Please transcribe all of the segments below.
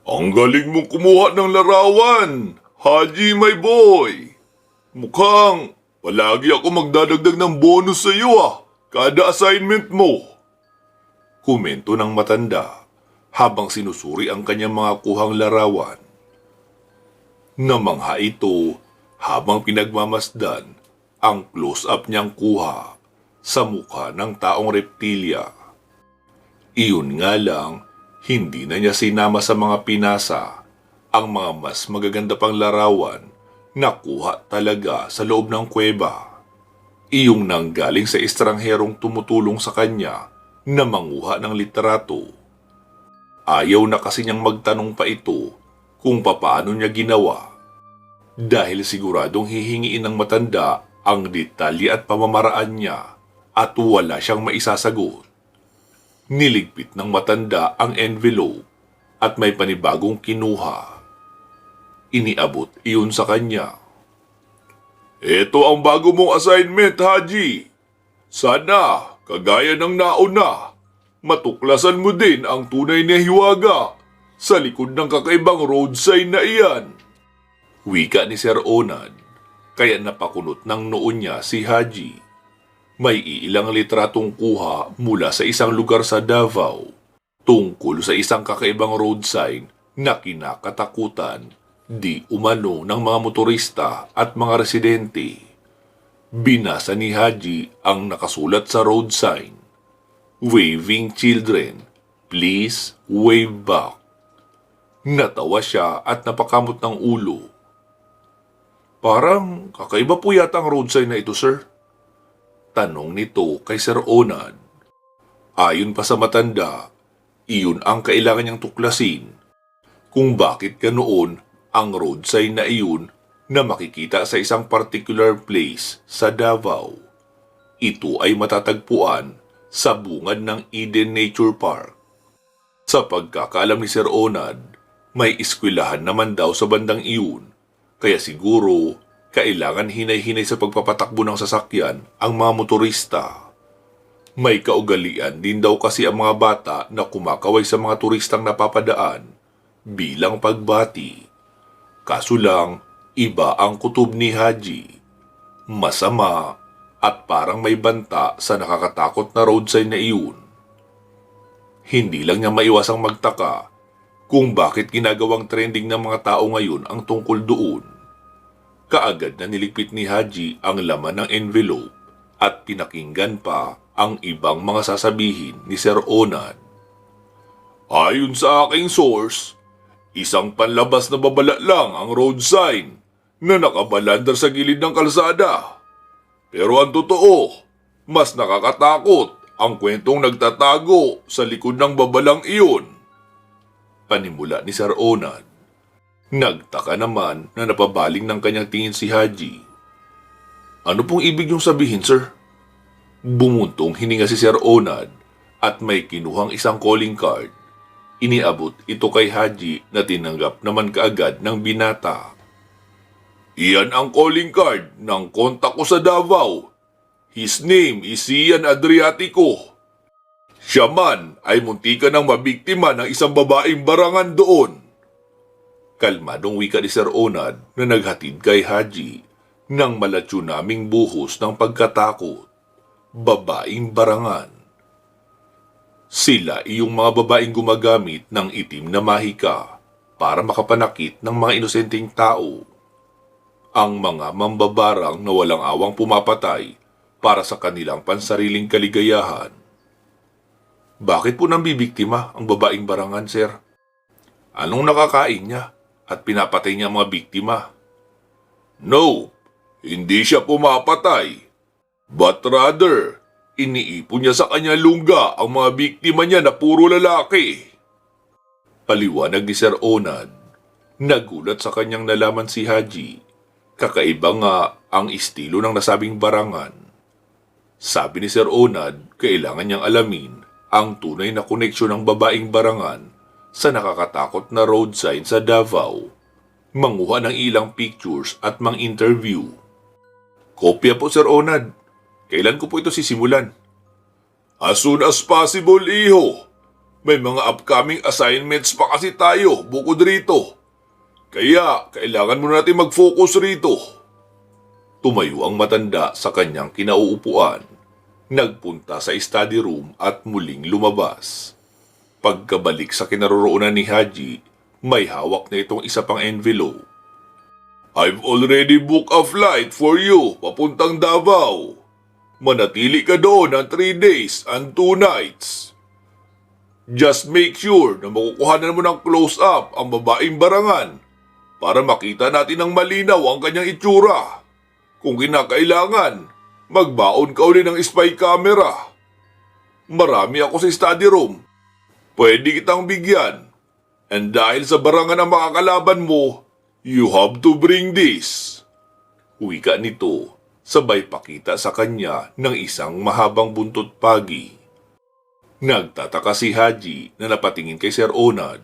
Ang galing mong kumuha ng larawan, Haji my boy. Mukhang palagi ako magdadagdag ng bonus sa iyo kada assignment mo. Komento ng matanda habang sinusuri ang kanyang mga kuhang larawan. Namangha ito habang pinagmamasdan ang close-up niyang kuha sa mukha ng taong reptilya. Iyon nga lang, hindi na niya sinama sa mga pinasa ang mga mas magaganda pang larawan na kuha talaga sa loob ng kuweba. Iyong nanggaling sa estrangherong tumutulong sa kanya na manguha ng litrato. Ayaw na kasi niyang magtanong pa ito kung papaano niya ginawa dahil siguradong hihingiin ng matanda ang detalye at pamamaraan niya at wala siyang maisasagot. Niligpit ng matanda ang envelope at may panibagong kinuha. Iniabot iyon sa kanya. Ito ang bago mong assignment, Haji. Sana, kagaya ng nauna, matuklasan mo din ang tunay na hiwaga sa likod ng kakaibang road sign na iyan. Wika ni Sir Onad, kaya napakunot ng noo niya si Haji. May iilang litratong kuha mula sa isang lugar sa Davao tungkol sa isang kakaibang road sign na kinakatakutan di umano ng mga motorista at mga residente. Binasa ni Haji ang nakasulat sa road sign, "Waving children, please wave back." Natawa siya at napakamot ng ulo. Parang kakaiba po yata ang road sign na ito, sir. Tanong nito kay Sir Onad. Ayon pa sa matanda, iyon ang kailangan niyang tuklasin kung bakit ganoon ang road sign na iyon na makikita sa isang particular place sa Davao. Ito ay matatagpuan sa bungad ng Eden Nature Park. Sa pagkakaalam ni Sir Onad, may eskwelahan naman daw sa bandang iyon, kaya siguro kailangan hinay-hinay sa pagpapatakbo ng sasakyan ang mga motorista. May kaugalian din daw kasi ang mga bata na kumakaway sa mga turistang napapadaan bilang pagbati. Kaso lang, iba ang kutob ni Haji. Masama at parang may banta sa nakakatakot na road sign na iyon. Hindi lang niya maiwasang magtaka kung bakit ginagawang trending ng mga tao ngayon ang tungkol doon. Kaagad na niligpit ni Haji ang laman ng envelope at pinakinggan pa ang ibang mga sasabihin ni Sir Onad. Ayon sa aking source, isang panlabas na babala lang ang road sign na nakabalandar sa gilid ng kalsada. Pero ang totoo, mas nakakatakot ang kwentong nagtatago sa likod ng babalang iyon. Panimula ni Sir Onad. Nagtaka naman na napabaling ng kanyang tingin si Haji. Ano pong ibig niyong sabihin, sir? Bumuntong hininga si Sir Onad at may kinuhang isang calling card. Iniabot ito kay Haji na tinanggap naman kaagad ng binata. Iyan ang calling card ng kontak ko sa Davao. His name is Ian Adriatico. Siya man ay muntika ng mabiktima ng isang babaeng barangan doon. Kalmadong wika ni Sir Onad na naghatid kay Haji ng malatsyunaming buhos ng pagkatakot. Babaeng barangan. Sila iyong mga babaeng gumagamit ng itim na mahika para makapanakit ng mga inosenteng tao. Ang mga mambabarang na walang awang pumapatay para sa kanilang pansariling kaligayahan. Bakit po nambibiktima ang babaeng barangan, sir? Anong nakakain niya at pinapatay niya ang mga biktima? No, hindi siya pumapatay. But rather, iniipon niya sa kanya lungga ang mga biktima niya na puro lalaki. Paliwanag ni Sir Onad. Nagulat sa kanyang nalaman si Haji. Kakaiba nga ang estilo ng nasabing barangan. Sabi ni Sir Onad, kailangan niyang alamin ang tunay na koneksyon ng babaeng barangan sa nakakatakot na road sign sa Davao, manguha ng ilang pictures at mang-interview. Kopya po, Sir Onad. Kailan ko po ito sisimulan? As soon as possible, iho. May mga upcoming assignments pa kasi tayo bukod rito. Kaya kailangan mo natin mag-focus rito. Tumayo ang matanda sa kanyang kinauupuan. Nagpunta sa study room at muling lumabas. Pagkabalik sa kinaroroonan ni Haji, may hawak na itong isa pang envelope. I've already booked a flight for you papuntang Davao. Manatili ka doon ng 3 days and 2 nights. Just make sure na makukuhanan mo ng close-up ang babaeng barangan para makita natin ng malinaw ang kanyang itsura. Kung kinakailangan, magbaon ka uli ng spy camera. Marami ako sa study room. Pwede kitang bigyan. And dahil sa barangan ang makakalaban mo, you have to bring this. Wika nito, sabay pakita sa kanya ng isang mahabang buntot pagi. Nagtataka si Haji na napatingin kay Sir Onad.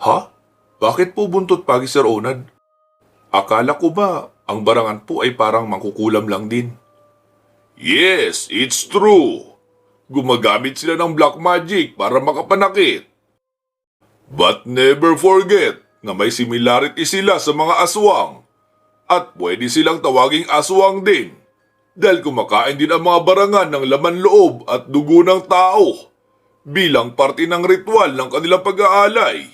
Ha? Bakit po buntot pagi, Sir Onad? Akala ko ba ang barangan po ay parang mangkukulam lang din? Yes, it's true. Gumagamit sila ng black magic para makapanakit. But never forget na may similarity sila sa mga aswang at pwede silang tawaging aswang din dahil kumakain din ang mga barangan ng laman loob at dugo ng tao bilang parte ng ritual ng kanilang pag-aalay.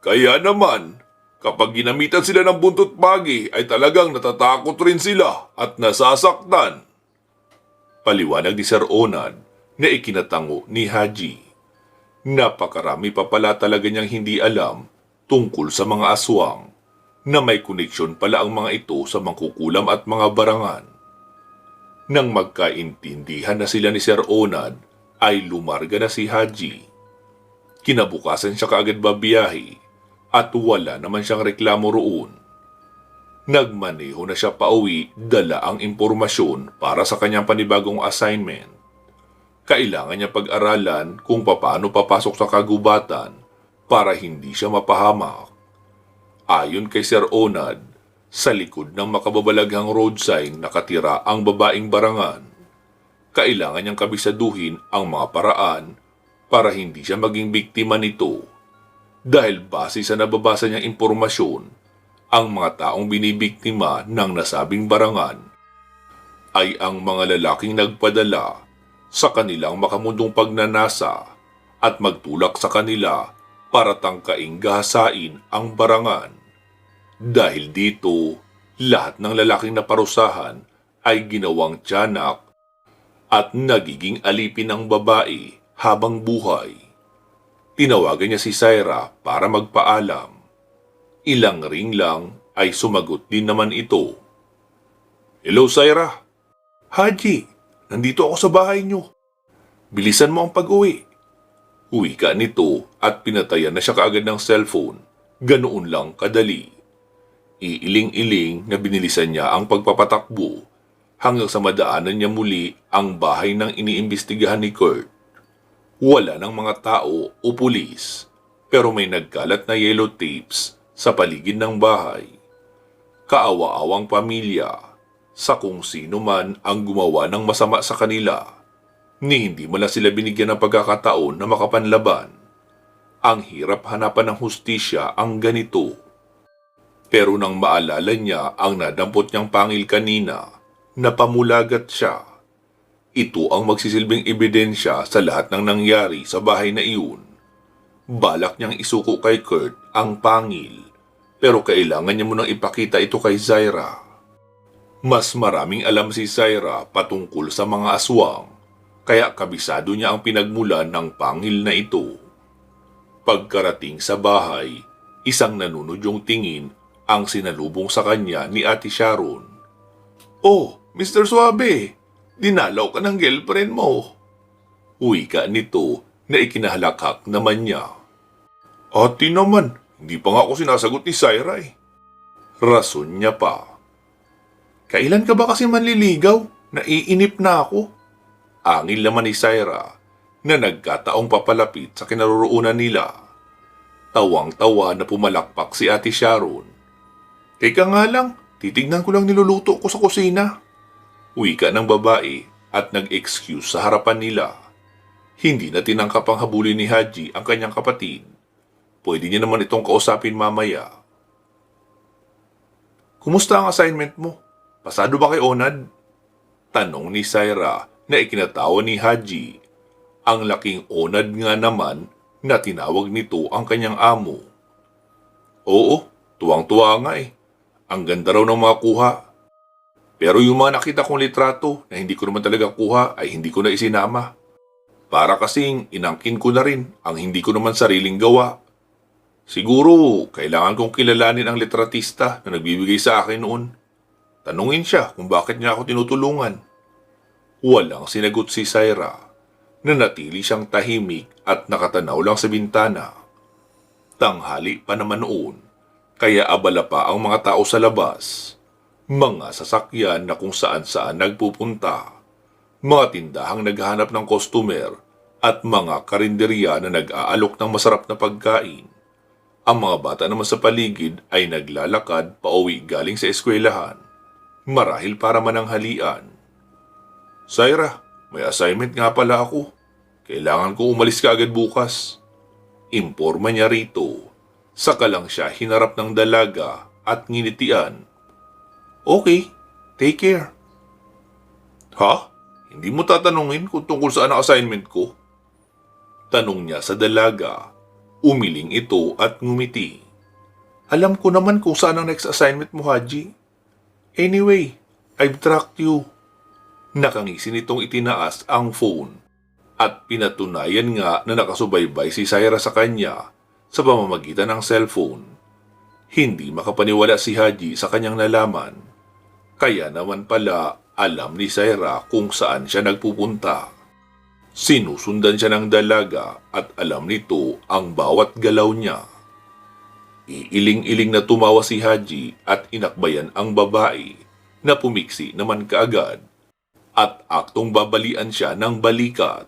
Kaya naman, kapag ginamitan sila ng buntot pagi ay talagang natatakot rin sila at nasasaktan. Paliwanag ni Sir Onad na ikinatango ni Haji. Napakarami pa pala talaga niyang hindi alam tungkol sa mga aswang na may koneksyon pala ang mga ito sa mangkukulam at mga barangan. Nang magkaintindihan na sila ni Sir Onad, ay lumarga na si Haji. Kinabukasan siya kaagad babiyahe at wala naman siyang reklamo roon. Nagmaneho na siya pauwi, dala ang impormasyon para sa kanyang panibagong assignment. Kailangan niya pag-aralan kung paano papasok sa kagubatan para hindi siya mapahamak. Ayon kay Sir Onad, sa likod ng makababalaghang road sign nakatira ang babaeng barangan. Kailangan niyang kabisaduhin ang mga paraan para hindi siya maging biktima nito. Dahil base sa nababasa niyang impormasyon, ang mga taong binibiktima ng nasabing barangan ay ang mga lalaking nagpadala sa kanilang makamundong pagnanasa at magtulak sa kanila para tangkaing gahasain ang barangan. Dahil dito, lahat ng lalaking naparusahan ay ginawang tiyanak at nagiging alipin ng babae habang buhay. Tinawagan niya si Syra para magpaalam. Ilang ring lang ay sumagot din naman ito. Hello, Syra. Haji, nandito ako sa bahay niyo. Bilisan mo ang pag-uwi. Uwi ka nito at pinatayan na siya kaagad ng cellphone. Ganoon lang kadali. Iiling-iling na binilisan niya ang pagpapatakbo hanggang sa madaanan niya muli ang bahay ng iniimbestigahan ni Kurt. Wala ng mga tao o pulis, pero may nagkalat na yellow tapes sa paligid ng bahay. Kaawa-awang pamilya sa kung sino man ang gumawa ng masama sa kanila, ni hindi man sila binigyan ng pagkakataon na makapanlaban. Ang hirap hanapan ng hustisya ang ganito. Pero nang maalala niya ang nadampot niyang pangil kanina, napamulagat siya. Ito ang magsisilbing ebidensya sa lahat ng nangyari sa bahay na iyon. Balak niyang isuko kay Kurt ang pangil, pero kailangan niya munang ipakita ito kay Syra. Mas maraming alam si Syra patungkol sa mga aswang, kaya kabisado niya ang pinagmulan ng pangil na ito. Pagkarating sa bahay, isang nanunudyong tingin ang sinalubong sa kanya ni Ate Sharon. Oh, Mr. Suabe, dinalaw ka ng girlfriend mo. Uwi ka nito na ikinahalakhak naman niya. Ate naman, hindi pa nga ako sinasagot ni Syra eh. Rason niya pa. Kailan ka ba kasi manliligaw? Naiinip na ako. Angil naman ni Syra na nagkataong papalapit sa kinaroroonan nila. Tawang-tawa na pumalakpak si Ate Sharon. Teka nga lang, titignan ko lang niluluto ko sa kusina. Wika ng babae at nag-excuse sa harapan nila. Hindi na tinangkap ang habulin ni Haji ang kanyang kapatid. Pwede niya naman itong kausapin mamaya. Kumusta ang assignment mo? Pasado ba kay Onad? Tanong ni Saira na ikinatawa ni Haji. Ang laking Onad nga naman na tinawag nito ang kanyang amo. Oo, tuwang-tuwa nga eh. Ang ganda raw ng mga kuha. Pero yung mga nakita kong litrato na hindi ko naman talaga kuha ay hindi ko na isinama. Para kasing inangkin ko na rin ang hindi ko naman sariling gawa. Siguro, kailangan kong kilalanin ang litratista na nagbibigay sa akin noon. Tanungin siya kung bakit niya ako tinutulungan. Walang sinagot si Saira. Nanatili siyang tahimik at nakatanaw lang sa bintana. Tanghali pa naman noon, kaya abala pa ang mga tao sa labas. Mga sasakyan na kung saan-saan nagpupunta. Mga tindahang naghahanap ng customer at mga karinderya na nag-aalok ng masarap na pagkain. Ang mga bata naman sa paligid ay naglalakad pauwi galing sa eskwelahan, marahil para mananghalian. Saira, may assignment nga pala ako. Kailangan ko umalis ka agad bukas. Imporma niya rito. Saka lang siya hinarap ng dalaga at nginitian. Okay, take care. Ha? Hindi mo tatanungin kung tungkol saan ang assignment ko? Tanong niya sa dalaga. Umiling ito at ngumiti. Alam ko naman kung saan ang next assignment mo, Haji. Anyway, I've tracked you. Nakangisi nitong itinaas ang phone at pinatunayan nga na nakasubaybay si Saira sa kanya sa pamamagitan ng cellphone. Hindi makapaniwala si Haji sa kanyang nalaman. Kaya naman pala alam ni Saira kung saan siya nagpupunta. Sinusundan siya ng dalaga at alam nito ang bawat galaw niya. Iiling-iling na tumawa si Haji at inakbayan ang babae na pumiksi naman kaagad at aktong babalian siya ng balikat.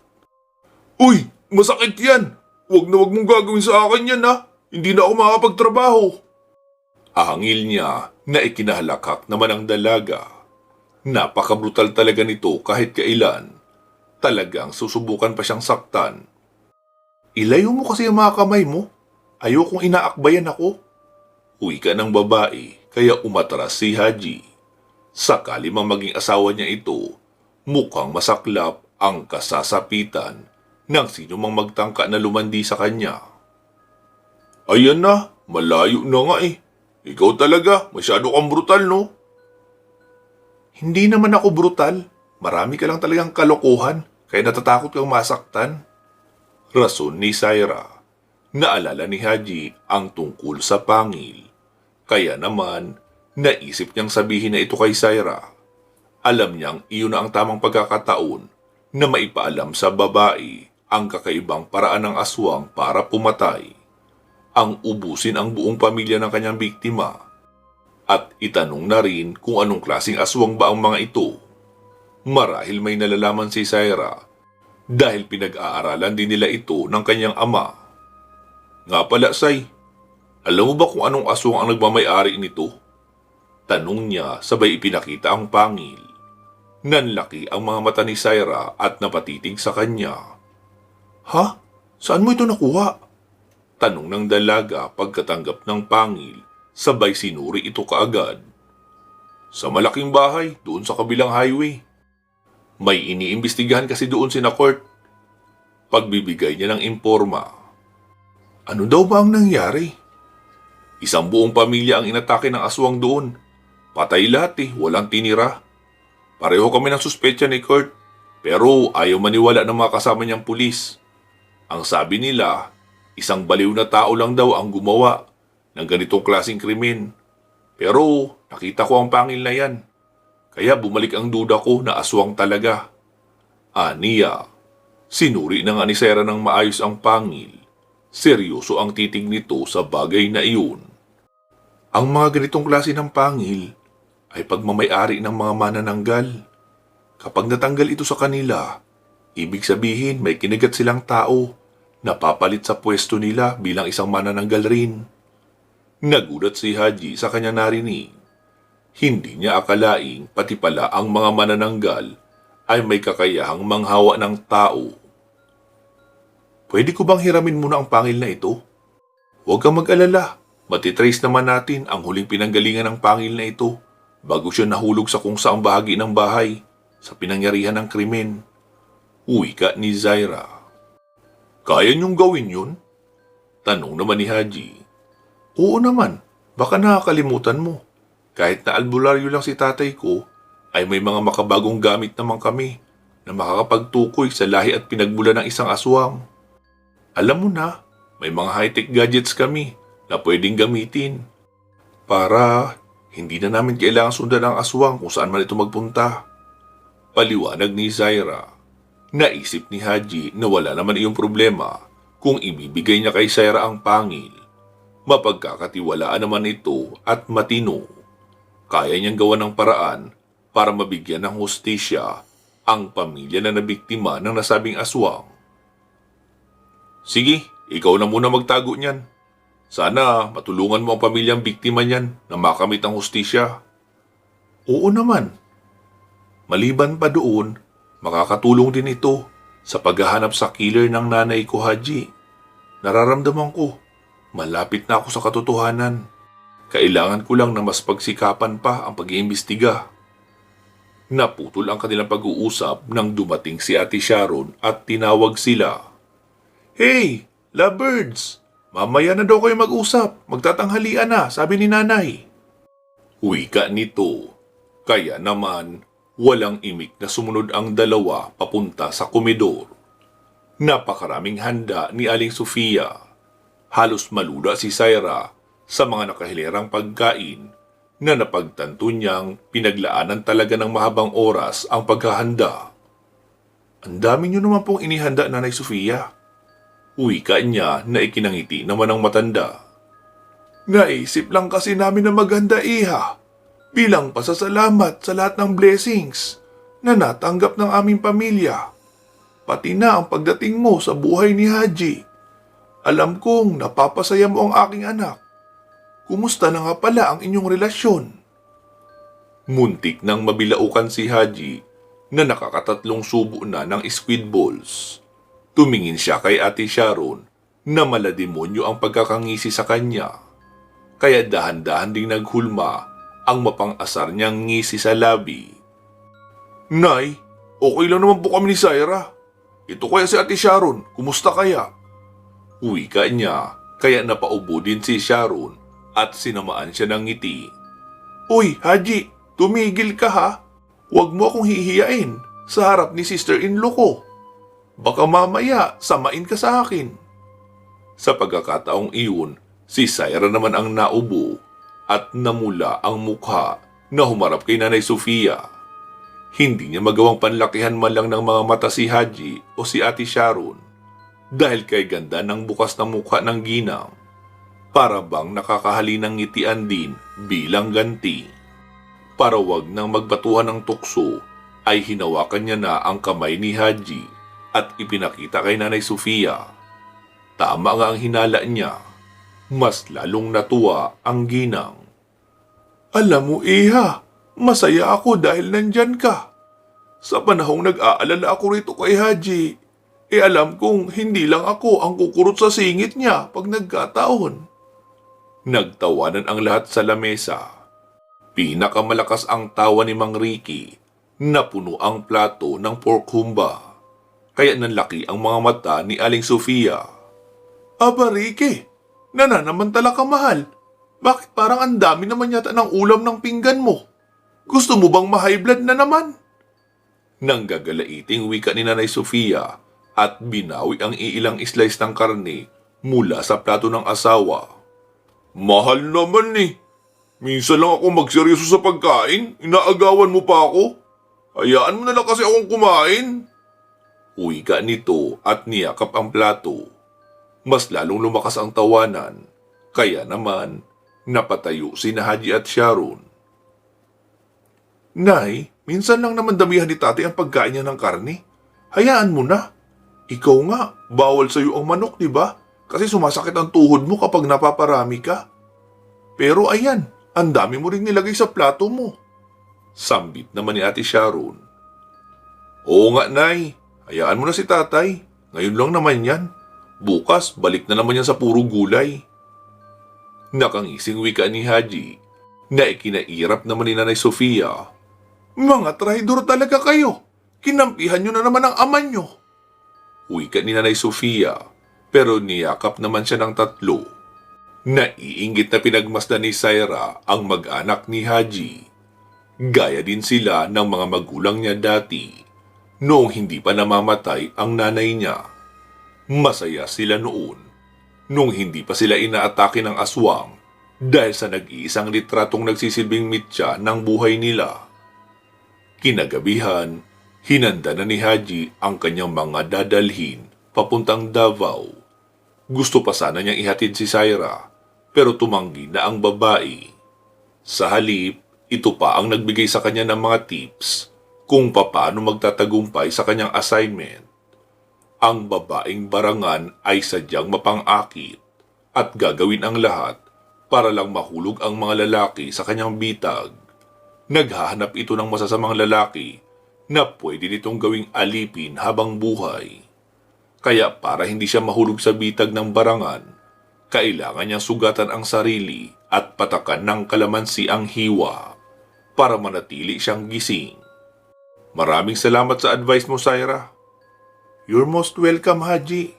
Uy! Masakit yan! Huwag na huwag mong gagawin sa akin yan ha! Hindi na ako makapagtrabaho! Ahangil niya na ikinahalakak naman ang dalaga. Napakabrutal talaga nito kahit kailan. Talagang susubukan pa siyang saktan. Ilayo mo kasi ang mga kamay mo. Ayokong inaakbayan ako. Uwi ka ng babae kaya umatras si Haji. Sakali mang maging asawa niya ito, mukhang masaklap ang kasasapitan ng sino mang magtangka na lumandi sa kanya. Ayan na, malayo na nga eh. Ikaw talaga, masyado kang brutal no? Hindi naman ako brutal. Marami ka lang talagang kalokohan, kaya natatakot kang masaktan. Rason ni Saira. Naalala ni Haji ang tungkol sa pangil. Kaya naman, naisip niyang sabihin na ito kay Saira. Alam niyang iyon na ang tamang pagkakataon na maipaalam sa babae ang kakaibang paraan ng aswang para pumatay. Ang ubusin ang buong pamilya ng kanyang biktima. At itanong na rin kung anong klaseng aswang ba ang mga ito. Marahil may nalalaman si Saira dahil pinag-aaralan din nila ito ng kanyang ama. Nga pala, Say, alam mo ba kung anong aswang ang nagmamay-ari nito? Tanong niya sabay ipinakita ang pangil. Nanlaki ang mga mata ni Saira at napatitig sa kanya. Ha? Saan mo ito nakuha? Tanong ng dalaga pagkatanggap ng pangil, sabay sinuri ito kaagad. Sa malaking bahay, doon sa kabilang highway. May iniimbestigahan kasi doon si Court. Pagbibigay niya ng imporma. Ano daw ba ang nangyari? Isang buong pamilya ang inatake ng aswang doon. Patay lahat walang tinira. Pareho kami ng suspecha ni Kurt, pero ayaw maniwala ng mga kasama niyang pulis. Ang sabi nila, isang baliw na tao lang daw ang gumawa ng ganitong klaseng krimen. Pero nakita ko ang pangil na yan. Kaya bumalik ang duda ko na aswang talaga. Aniya, sinuri na nga ni Saira ng maayos ang pangil. Seryoso ang titig nito sa bagay na iyon. Ang mga ganitong klase ng pangil ay pagmamay-ari ng mga manananggal. Kapag natanggal ito sa kanila, ibig sabihin may kinagat silang tao na papalit sa pwesto nila bilang isang manananggal rin. Nagulat si Haji sa kanyang narinig. Hindi niya akalaing pati pala ang mga manananggal ay may kakayahang manghawa ng tao. Pwede ko bang hiramin muna ang pangil na ito? Huwag kang mag-alala. Matitrace naman natin ang huling pinanggalingan ng pangil na ito bago siya nahulog sa kung saang bahagi ng bahay sa pinangyarihan ng krimen. Wika ni Zaira. Kaya niyong gawin yun? Tanong naman ni Haji. Oo naman, baka nakakalimutan mo. Kahit na albularyo lang si tatay ko, ay may mga makabagong gamit naman kami na makakapagtukoy sa lahi at pinagmula ng isang aswang. Alam mo na, may mga high-tech gadgets kami na pwedeng gamitin para hindi na namin kailangan sundan ang aswang kung saan man ito magpunta. Paliwanag ni Zaira. Naisip ni Haji na wala naman iyong problema kung ibibigay niya kay Zaira ang pangil. Mapagkakatiwalaan naman ito at matino. Kaya niyang gawa ng paraan para mabigyan ng hustisya ang pamilya na nabiktima ng nasabing aswang. Sige, ikaw na muna magtago niyan. Sana matulungan mo ang pamilyang biktima niyan na makamit ang hustisya. Oo naman. Maliban pa doon, makakatulong din ito sa paghahanap sa killer ng nanay ko, Haji. Nararamdaman ko, malapit na ako sa katotohanan. Kailangan ko lang na mas pagsikapan pa ang pag-iimbestiga. Naputol ang kanilang pag-uusap nang dumating si Ate Sharon at tinawag sila. Hey, lovebirds! Mamaya na daw kayo mag-usap. Magtatanghalian na, sabi ni nanay. Wika nito. Kaya naman, walang imik na sumunod ang dalawa papunta sa komedor. Napakaraming handa ni Aling Sofia. Halos maluda si Zaira sa mga nakahilerang pagkain na napagtanto niyang pinaglaanan talaga ng mahabang oras ang paghahanda. Ang dami niyo naman pong inihanda, Nanay Sofia. Wika niya na ikinangiti naman ang matanda. Naisip lang kasi namin na maghanda, Iha. Bilang pasasalamat sa lahat ng blessings na natanggap ng aming pamilya. Pati na ang pagdating mo sa buhay ni Haji. Alam kong napapasaya mo ang aking anak. Kumusta na nga pala ang inyong relasyon? Muntik nang mabilaukan si Haji na nakakatatlong subo na ng squid balls. Tumingin siya kay Ate Sharon na malademonyo ang pagkakangisi sa kanya. Kaya dahan-dahan ding naghulma ang mapang-asar niyang ngisi sa labi. Nay, okay lang naman po kami ni Zaira. Ito kaya si Ate Sharon, kumusta kaya? Wika niya, kaya napaubo din si Sharon at sinamaan siya ng ngiti. Uy, Haji, tumigil ka ha. Huwag mo akong hihiyain sa harap ni sister-in-law ko. Baka mamaya, samain ka sa akin. Sa pagkakataong iyon, si Zaira naman ang naubo at namula ang mukha na humarap kay Nanay Sofia. Hindi niya magawang panlakihan man lang ng mga mata si Haji o si Ate Sharon dahil kay ganda ng bukas na mukha ng ginang. Para bang nakakahalinang ngitian din bilang ganti. Para wag nang magbatuhan ng tukso, ay hinawakan niya na ang kamay ni Haji at ipinakita kay Nanay Sofia. Tama nga ang hinala niya. Mas lalong natuwa ang ginang. Alam mo, Iha, masaya ako dahil nandyan ka. Sa panahong nag-aalala ako rito kay Haji, alam kong hindi lang ako ang kukurot sa singit niya pag nagkataon. Nagtawanan ang lahat sa lamesa. Pinakamalakas ang tawa ni Mang Ricky na puno ang plato ng pork humba. Kaya nanlaki ang mga mata ni Aling Sofia. Aba Ricky, nananamantala ka mahal. Bakit parang ang dami naman yata ng ulam ng pinggan mo? Gusto mo bang ma-high blood na naman? Nanggagalaiting wika ni Nanay Sofia at binawi ang iilang slice ng karne mula sa plato ng asawa. Mahal naman eh. Minsan lang ako magseryoso sa pagkain. Inaagawan mo pa ako. Hayaan mo na lang kasi akong kumain. Wika nito at niyakap ang plato. Mas lalong lumakas ang tawanan. Kaya naman, napatayo si Haji at Sharon. Nay, minsan lang naman damihan ni tatay ang pagkain niya ng karne. Hayaan mo na. Ikaw nga, bawal sa'yo ang manok, di ba? Kasi sumasakit ang tuhod mo kapag napaparami ka. Pero ayan, ang dami mo rin nilagay sa plato mo. Sambit naman ni Ate Sharon. Oo nga, Nay. Hayaan mo na si tatay. Ngayon lang naman yan. Bukas, balik na naman yan sa puro gulay. Nakangising wika ni Haji na ikinairap naman ni Nanay Sofia. Mga traidor talaga kayo. Kinampihan nyo na naman ang ama nyo. Wika ni Nanay Sofia, pero niyakap naman siya ng tatlo. Naiinggit na pinagmasdan ni Syra ang mag-anak ni Haji. Gaya din sila ng mga magulang niya dati, noong hindi pa namamatay ang nanay niya. Masaya sila noon, noong hindi pa sila inaatake ng aswang dahil sa nag-iisang litratong nagsisilbing mitya ng buhay nila. Kinagabihan, hinanda na ni Haji ang kanyang mga dadalhin papuntang Davao. Gusto pa sana niyang ihatid si Syra, pero tumanggi na ang babae. Sa halip, ito pa ang nagbigay sa kanya ng mga tips kung paano magtatagumpay sa kanyang assignment. Ang babaeng barangan ay sadyang mapang-akit at gagawin ang lahat para lang mahulog ang mga lalaki sa kanyang bitag. Naghahanap ito ng masasamang lalaki na pwede nitong gawing alipin habang buhay. Kaya para hindi siya mahulog sa bitag ng barangan, kailangan niyang sugatan ang sarili at patakan ng kalamansi ang hiwa para manatili siyang gising. Maraming salamat sa advice mo, Syra. You're most welcome, Haji.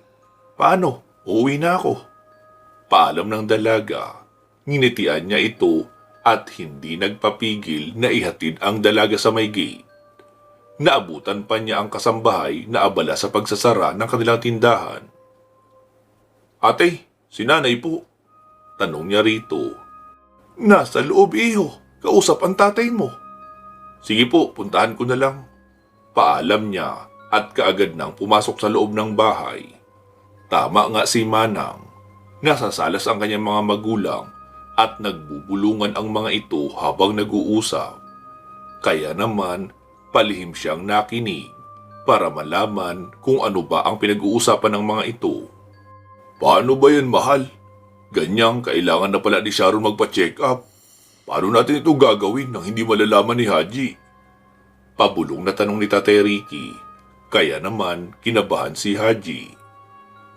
Paano? Uuwi na ako. Paalam ng dalaga. Nginitian niya ito at hindi nagpapigil na ihatid ang dalaga sa may gate. Naabutan pa niya ang kasambahay na abala sa pagsasara ng kanilang tindahan. Ate, si nanay po. Tanong niya rito. Nasa loob, iho. Kausap ang tatay mo. Sige po, puntahan ko na lang. Paalam niya at kaagad nang pumasok sa loob ng bahay. Tama nga si Manang. Nasasalas ang kanyang mga magulang at nagbubulungan ang mga ito habang nag-uusap. Kaya naman, palihim siyang nakinig para malaman kung ano ba ang pinag-uusapan ng mga ito. Paano ba yan, mahal? Ganyang kailangan na pala ni Sharon magpa-check up. Paano natin ito gagawin nang hindi malalaman ni Haji? Pabulong na tanong ni Tatay Ricky. Kaya naman kinabahan si Haji.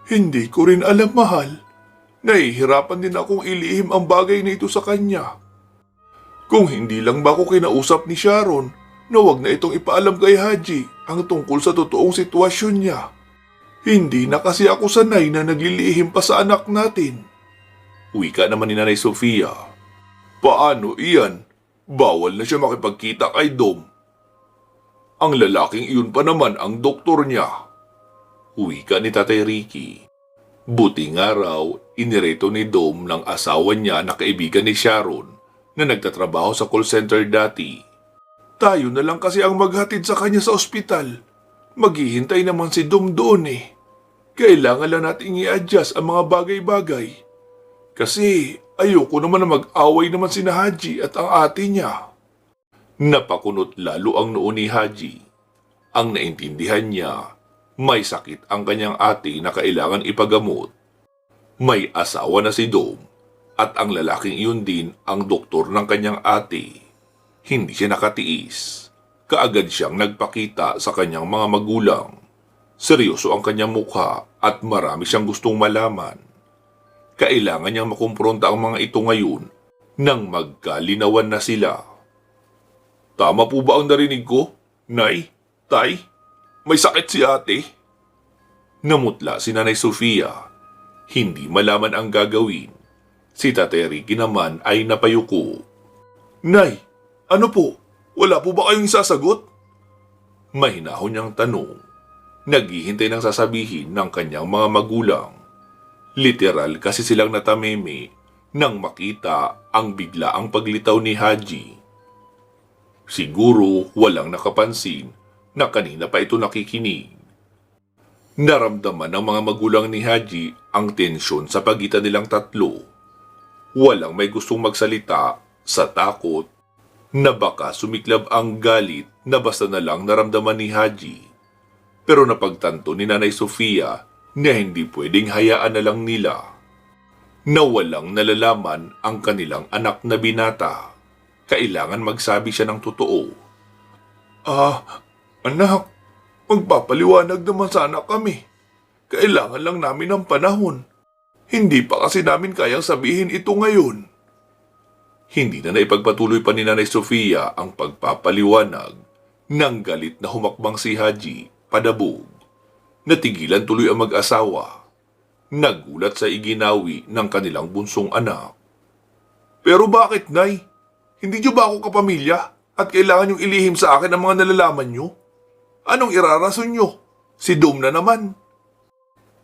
Hindi ko rin alam, mahal. Nahihirapan din akong ilihim ang bagay na ito sa kanya. Kung hindi lang ba ako kinausap ni Sharon na wag na itong ipaalam kay Haji ang tungkol sa totoong sitwasyon niya. Hindi na kasi ako sanay na naglilihim pa sa anak natin. Wika naman ni Nanay Sofia. Paano iyan? Bawal na siya makipagkita kay Dom. Ang lalaking iyon pa naman ang doktor niya. Wika ni Tatay Ricky. Buti nga raw, inireto ni Dom ng asawa niya na kaibigan ni Sharon na nagtatrabaho sa call center dati. Tayo na lang kasi ang maghatid sa kanya sa ospital. Maghihintay naman si Dom doon eh. Kailangan lang natin i-adjust ang mga bagay-bagay. Kasi ayoko naman na mag-away naman si Haji at ang ate niya. Napakunot lalo ang noo ni Haji. Ang naintindihan niya, may sakit ang kanyang ate na kailangan ipagamot. May asawa na si Dom at ang lalaking iyon din ang doktor ng kanyang ate. Hindi siya nakatiis. Kaagad siyang nagpakita sa kanyang mga magulang. Seryoso ang kanyang mukha at marami siyang gustong malaman. Kailangan niyang makumpronta ang mga ito ngayon nang magkalinawan na sila. Tama po ba ang narinig ko? Nay? Tay? May sakit si ate? Namutla si Nanay Sofia. Hindi malaman ang gagawin. Si Tatay Ricky naman ay napayuko. Nay, ano po? Wala po ba kayong sasagot? Mahinahon niyang tanong. Naghihintay ng sasabihin ng kanyang mga magulang. Literal kasi silang natameme nang makita ang biglaang paglitaw ni Haji. Siguro walang nakapansin na kanina pa ito nakikinig. Naramdaman ng mga magulang ni Haji ang tensyon sa pagitan nilang tatlo. Walang may gustong magsalita sa takot na baka sumiklab ang galit na basta na lang naramdaman ni Haji. Pero napagtanto ni Nanay Sofia na hindi pwedeng hayaan na lang nila na walang nalalaman ang kanilang anak na binata. Kailangan magsabi siya ng totoo. Anak, magpapaliwanag naman sana kami. Kailangan lang namin ng panahon. Hindi pa kasi namin kayang sabihin ito ngayon. Hindi na naipagpatuloy pa ni Nanay Sofia ang pagpapaliwanag nang galit na humakbang si Haji padabog. Natigilan tuloy ang mag-asawa. Nagulat sa iginawi ng kanilang bunsong anak. Pero bakit, Nay? Hindi niyo ba ako kapamilya at kailangan niyong ilihim sa akin ang mga nalalaman niyo? Anong irarason niyo? Si Dom na naman.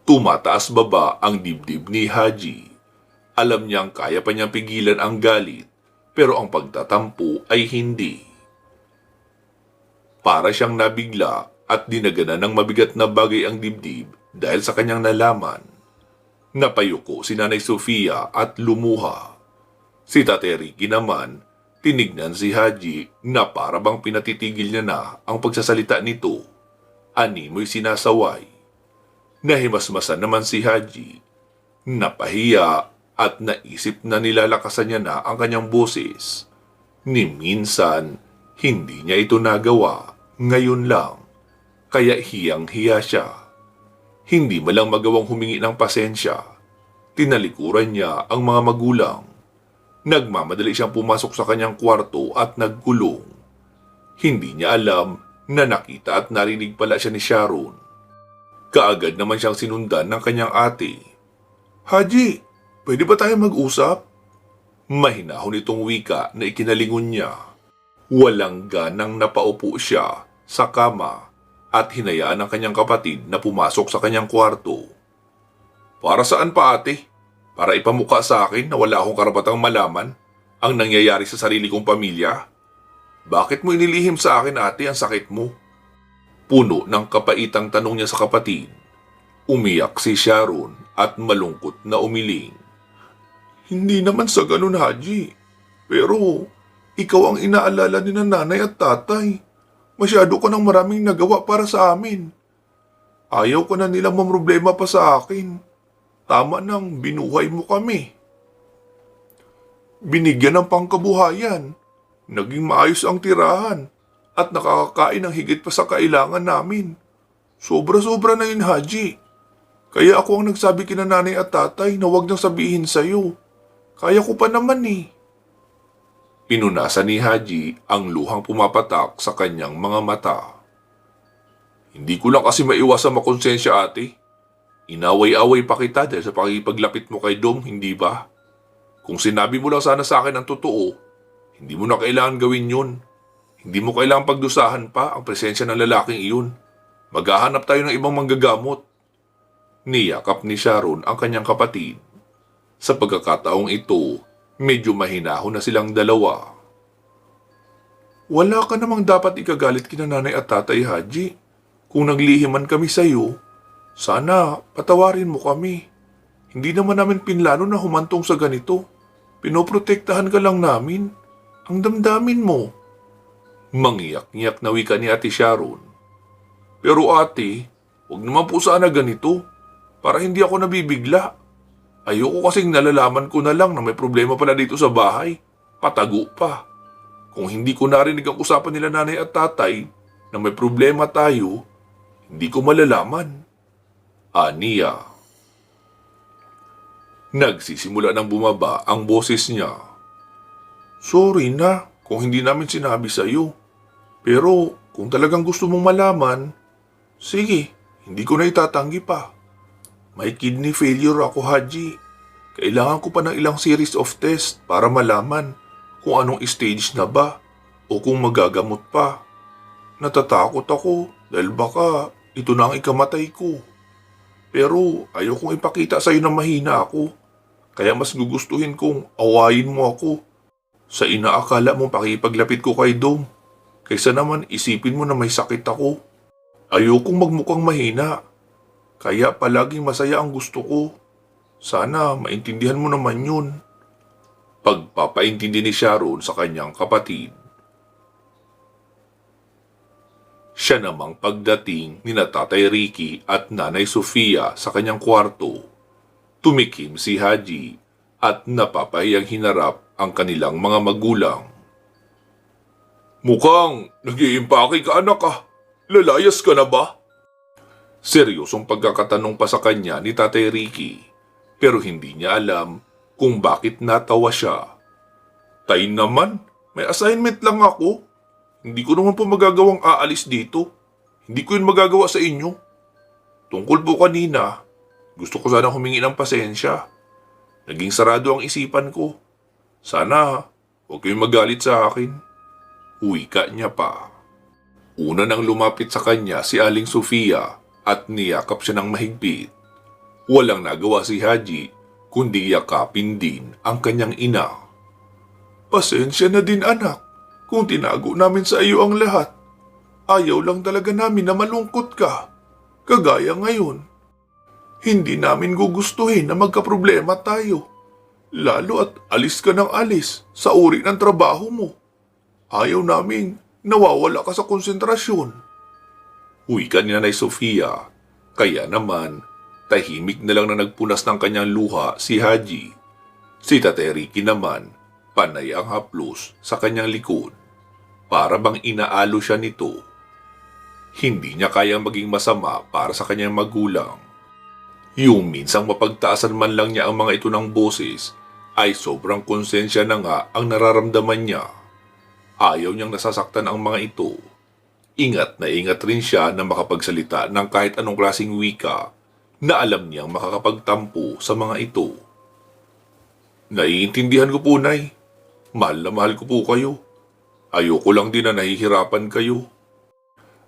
Tumataas baba ang dibdib ni Haji. Alam niyang kaya pa niyang pigilan ang galit, pero ang pagtatampo ay hindi. Para siyang nabigla at dinagana ng mabigat na bagay ang dibdib dahil sa kanyang nalaman. Napayuko si Nanay Sofia at lumuha. Si Tate Ricky naman, tinignan si Haji na para bang pinatitigil niya na ang pagsasalita nito. Animoy sinasaway. Nahimasmasan naman si Haji. Napahiya at naisip na nilalakasan niya na ang kanyang boses. Ni minsan, hindi niya ito nagawa. Ngayon lang, kaya hiyang-hiya siya. Hindi malang magawang humingi ng pasensya. Tinalikuran niya ang mga magulang. Nagmamadali siyang pumasok sa kanyang kwarto at nagkulong. Hindi niya alam na nakita at narinig pala siya ni Sharon. Kaagad naman siyang sinundan ng kanyang ate. Haji, pwede ba tayo mag-usap? Mahinahon itong wika na ikinalingon niya. Walang ganang napaupo siya sa kama at hinayaan ang kanyang kapatid na pumasok sa kanyang kwarto. Para saan pa, ate? Para ipamukha sa akin na wala akong karapatang malaman ang nangyayari sa sarili kong pamilya? Bakit mo inilihim sa akin, ate, ang sakit mo? Puno ng kapaitang tanong niya sa kapatid. Umiyak si Sharon at malungkot na umiling. Hindi naman sa ganun, Haji. Pero ikaw ang inaalala ni nanay at tatay. Masyado ka ng maraming nagawa para sa amin. Ayaw ko na nilang mamroblema pa sa akin. Tama nang binuhay mo kami. Binigyan ng pangkabuhayan. Naging maayos ang tirahan. At nakakakain ng higit pa sa kailangan namin. Sobra-sobra na yun, Haji. Kaya ako ang nagsabi kina nanay at tatay na huwag nang sabihin sa'yo. Kaya ko pa naman eh. Pinunasan ni Haji ang luhang pumapatak sa kanyang mga mata. Hindi ko lang kasi maiwasan makonsensya, ate. Inaway-away pa kita dahil sa pakipaglapit mo kay Dom, hindi ba? Kung sinabi mo lang sana sa akin ang totoo, hindi mo na kailangan gawin yun. Hindi mo kailangang pagdusahan pa ang presensya ng lalaking iyon. Maghahanap tayo ng ibang manggagamot. Niyakap ni Sharon ang kanyang kapatid. Sa pagkakataong ito, medyo mahinahon na silang dalawa. Wala ka namang dapat ikagalit kina nanay at tatay, Haji. Kung naglihiman kami sa iyo, sana patawarin mo kami. Hindi naman namin pinlano na humantong sa ganito. Pinoprotektahan ka lang namin. Ang damdamin mo. Mangiyak-ngiyak na wika ni Ate Sharon. Pero ate, huwag naman po sana ganito. Para hindi ako nabibigla. Ayoko kasing nalalaman ko na lang na may problema pala dito sa bahay. Patago pa. Kung hindi ko narinig ang usapan nila nanay at tatay na may problema tayo, hindi ko malalaman. Aniya. Nagsisimula ng bumaba ang boses niya. Sorry na kung hindi namin sinabi sa iyo. Pero kung talagang gusto mong malaman, sige, hindi ko na itatanggi pa. May kidney failure ako, Haji. Kailangan ko pa ng ilang series of test para malaman kung anong stage na ba o kung magagamot pa. Natatakot ako dahil baka ito na ang ikamatay ko. Pero ayaw kong ipakita sa iyo na mahina ako. Kaya mas gugustuhin kong awayin mo ako sa inaakala mong pakipaglapit ko kay Dom. Kaysa naman isipin mo na may sakit ako. Ayokong magmukhang mahina. Kaya palaging masaya ang gusto ko. Sana maintindihan mo naman yun. Pagpapaintindi ni Sharon sa kanyang kapatid. Siya namang pagdating ni Tatay Ricky at Nanay Sofia sa kanyang kwarto. Tumikim si Haji at napapahiyang hinarap ang kanilang mga magulang. Mukhang nag-iimpake ka, anak ah. Lalayas ka na ba? Seryosong pagkakatanong pa sa kanya ni Tatay Ricky, pero hindi niya alam kung bakit natawa siya. Tay naman, may assignment lang ako. Hindi ko naman po magagawang aalis dito. Hindi ko yun magagawa sa inyo. Tungkol po kanina, gusto ko sana humingi ng pasensya. Naging sarado ang isipan ko. Sana, huwag kayong magalit sa akin. Wika niya pa. Una nang lumapit sa kanya si Aling Sofia at niyakap siya ng mahigpit. Walang nagawa si Haji kundi yakapin din ang kanyang ina. Pasensya na din anak kung tinago namin sa iyo ang lahat. Ayaw lang talaga namin na malungkot ka. Kagaya ngayon. Hindi namin gugustuhin na magkaproblema tayo. Lalo at alis ka ng alis sa uri ng trabaho mo. Ayaw naming nawawala ka sa konsentrasyon. Wika ni Nanay Sofia, kaya naman tahimik na lang na nagpunas ng kanyang luha si Haji. Si Tatay Ricky naman, panay ang haplos sa kanyang likod. Para bang inaalo siya nito. Hindi niya kayang maging masama para sa kanyang magulang. Yung minsang mapagtaasan man lang niya ang mga ito ng boses, ay sobrang konsensya na nga ang nararamdaman niya. Ayaw niyang nasasaktan ang mga ito. Ingat na ingat rin siya na makapagsalita ng kahit anong klaseng wika na alam niyang makakapagtampo sa mga ito. Naiintindihan ko po, Nay. Mahal na mahal ko po kayo. Ayoko lang din na nahihirapan kayo.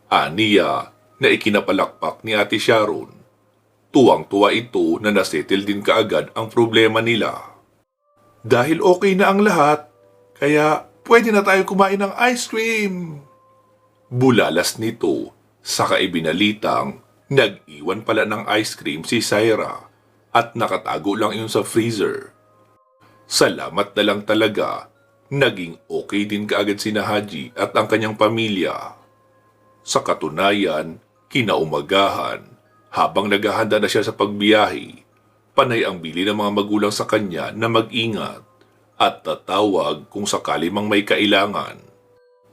Aniya na ikinapalakpak ni Ate Sharon. Tuwang-tuwa ito na nasettle din kaagad ang problema nila. Dahil okay na ang lahat, kaya pwede na tayo kumain ng ice cream. Bulalas nito, saka ibinalitang nag-iwan pala ng ice cream si Syra at nakatago lang yun sa freezer. Salamat na lang talaga, naging okay din kaagad sina Haji at ang kanyang pamilya. Sa katunayan, kinaumagahan, habang naghahanda na siya sa pagbiyahe, panay ang bili ng mga magulang sa kanya na mag-ingat at tatawag kung sakali mang may kailangan.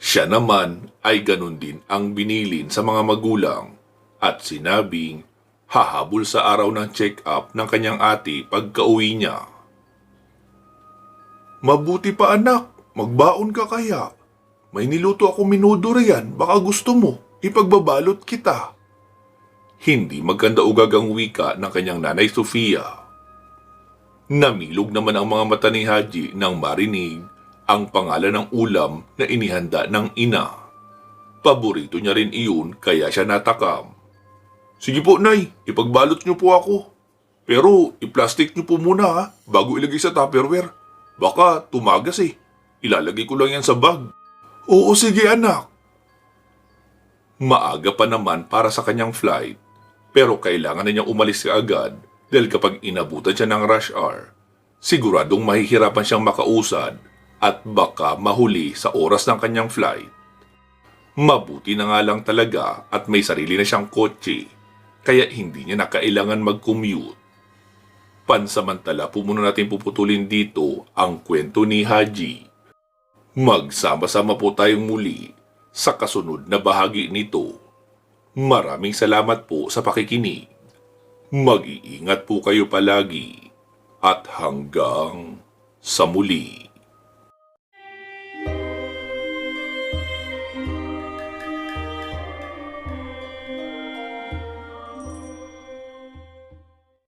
Siya naman ay ganun din ang binilin sa mga magulang at sinabing hahabol sa araw ng check-up ng kanyang ate pagka-uwi niya. Mabuti pa anak, magbaon ka kaya. May niluto ako minudo riyan, baka gusto mo, ipagbabalot kita. Hindi maganda ugag ang wika ng kanyang Nanay Sofia. Namilog naman ang mga mata ni Haji nang marinig ang pangalan ng ulam na inihanda ng ina. Paborito niya rin iyon kaya siya natakam. Sige po, Nay, ipagbalot niyo po ako. Pero i-plastic niyo po muna ha, bago ilagay sa Tupperware. Baka tumagas eh. Ilalagay ko lang yan sa bag. Oo, sige anak. Maaga pa naman para sa kanyang flight, pero kailangan na niyang umalis kaagad dahil kapag inabutan siya ng rush hour, siguradong mahihirapan siyang makausad at baka mahuli sa oras ng kanyang flight. Mabuti na nga lang talaga at may sarili na siyang kotse, kaya hindi niya na kailangan mag-commute. Pansamantala po muna natin puputulin dito ang kwento ni Haji. Magsama-sama po tayong muli sa kasunod na bahagi nito. Maraming salamat po sa pakikinig. Mag-iingat po kayo palagi at hanggang sa muli.